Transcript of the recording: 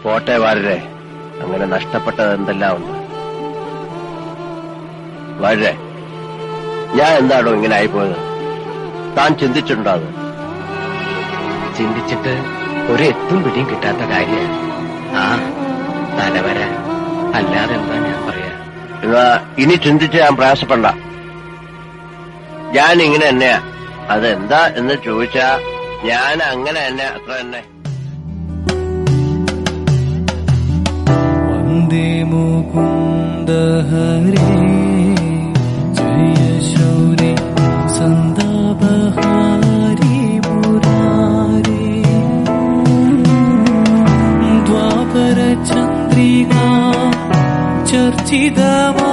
പോട്ടെ വാഴരെ, അങ്ങനെ നഷ്ടപ്പെട്ടത് എന്തെല്ലാം ഉണ്ട്. വാഴരെ, ഞാൻ എന്താണോ ഇങ്ങനെ ആയിപ്പോയത്? താൻ ചിന്തിച്ചിട്ടുണ്ടോ അത്? ചിന്തിച്ചിട്ട് ഒരു എത്തും പിടിയും കിട്ടാത്ത കാര്യമാണ്. ആ തലവര, അല്ലാതെ എന്താ ഞാൻ പറയാ. എന്നാ ഇനി ചിന്തിച്ച് ഞാൻ പ്രയാസപ്പെടണ്ട. ഞാൻ ഇങ്ങനെ തന്നെയാ. അതെന്താ എന്ന് ചോദിച്ചാ ഞാൻ അങ്ങനെ തന്നെ, അത്ര തന്നെ. വന്ദേ മുകുന്ദ ഹരേ ജയ ശൗരേ സന്താപഹാരി മുരാരേ ദ്വാപര ചന്ദ്രികാ ചർച്ചിതമാ